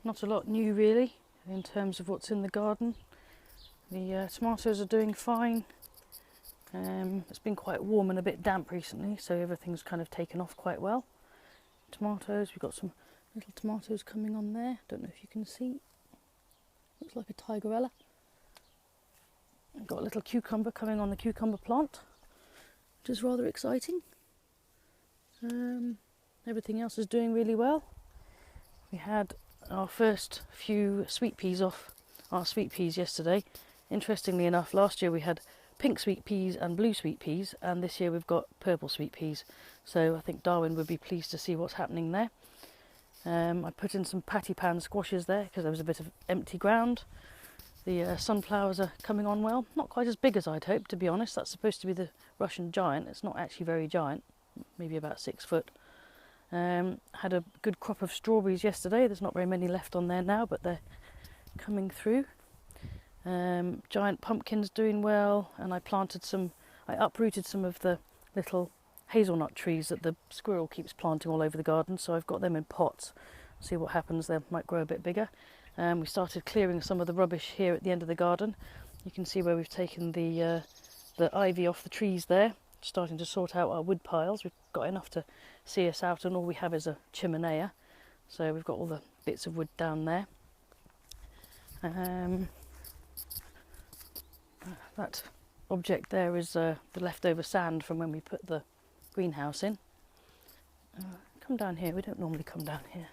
not a lot new really in terms of what's in the garden. The tomatoes are doing fine. It's been quite warm and a bit damp recently, so everything's kind of taken off quite well. Tomatoes, we've got some little tomatoes coming on there. Don't know if you can see. Looks like a tigerella. I've got a little cucumber coming on the cucumber plant, which is rather exciting. Everything else is doing really well. We had our first few sweet peas off our sweet peas yesterday. Interestingly enough, last year we had pink sweet peas and blue sweet peas, and this year we've got purple sweet peas. So I think Darwin would be pleased to see what's happening there. I put in some pattypan squashes there because there was a bit of empty ground. The sunflowers are coming on well. Not quite as big as I'd hoped, to be honest. That's supposed to be the Russian giant. It's not actually very giant, maybe about 6 foot. Had a good crop of strawberries yesterday. There's not very many left on there now, but they're coming through. Giant pumpkins doing well, and I uprooted some of the little hazelnut trees that the squirrel keeps planting all over the garden, so I've got them in pots. See what happens, they might grow a bit bigger. We started clearing some of the rubbish here at the end of the garden. You can see where we've taken the ivy off the trees there, starting to sort out our wood piles. We've got enough to see us out, and all we have is a chimenea, so we've got all the bits of wood down there. That object there is the leftover sand from when we put the greenhouse in. Come down here, we don't normally come down here.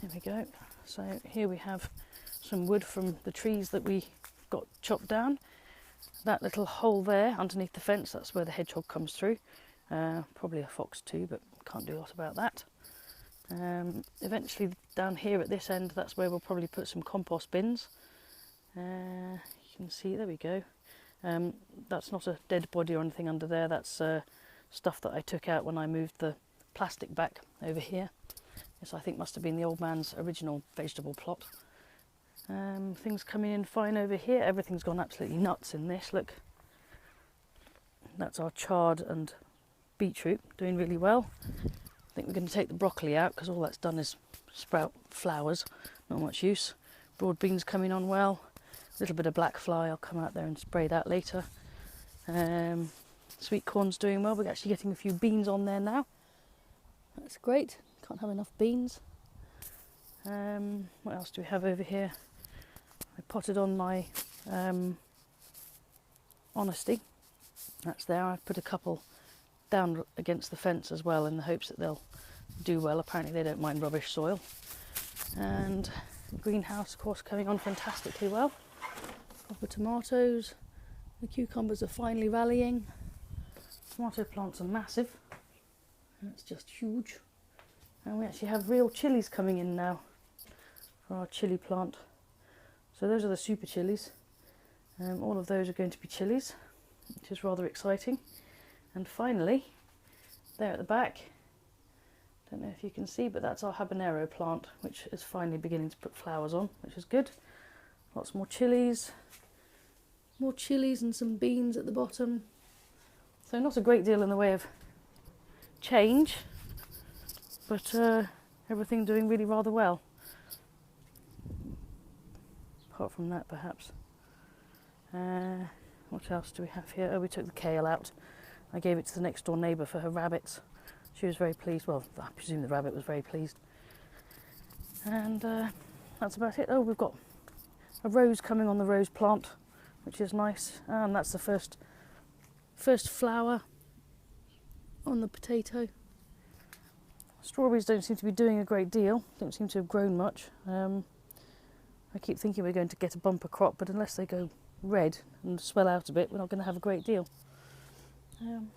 Here we go. So here we have some wood from the trees that we got chopped down. That little hole there underneath the fence, that's where the hedgehog comes through. Probably a fox too, but can't do a lot about that. Eventually down here at this end, that's where we'll probably put some compost bins. You can see, there we go. That's not a dead body or anything under there, that's stuff that I took out when I moved the plastic back over here. This I think must have been the old man's original vegetable plot. Things coming in fine over here. Everything's gone absolutely nuts in this, look. That's our chard and beetroot, doing really well. I think we're going to take the broccoli out because all that's done is sprout flowers, not much use. Broad beans coming on well. A little bit of black fly, I'll come out there and spray that later. Sweet corn's doing well. We're actually getting a few beans on there now. That's great. Can't have enough beans. What else do we have over here? I potted on my honesty. That's there. I've put a couple down against the fence as well in the hopes that they'll do well. Apparently they don't mind rubbish soil. And the greenhouse, of course, coming on fantastically well. Proper tomatoes. The cucumbers are finally rallying. Tomato plants are massive. That's just huge. And we actually have real chilies coming in now for our chilli plant. So those are the super chilies. All of those are going to be chilies, which is rather exciting. And finally, there at the back, don't know if you can see, but that's our habanero plant, which is finally beginning to put flowers on, which is good. Lots more chilies and some beans at the bottom. So not a great deal in the way of change, but everything doing really rather well. Apart from that, perhaps. What else do we have here? Oh, we took the kale out. I gave it to the next door neighbour for her rabbits. She was very pleased. Well, I presume the rabbit was very pleased. And that's about it. Oh, we've got a rose coming on the rose plant, which is nice. And that's the first flower on the potato. Strawberries don't seem to be doing a great deal. Don't seem to have grown much. I keep thinking we're going to get a bumper crop, but unless they go red and swell out a bit, we're not going to have a great deal.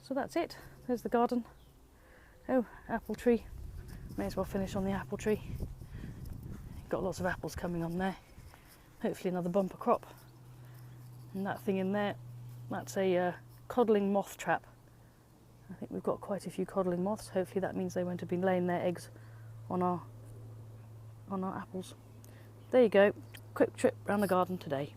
So that's it. There's the garden. Oh, apple tree. May as well finish on the apple tree. Got lots of apples coming on there. Hopefully another bumper crop. And that thing in there, that's a codling moth trap. I think we've got quite a few codling moths. Hopefully that means they won't have been laying their eggs on our apples. There you go. Quick trip around the garden today.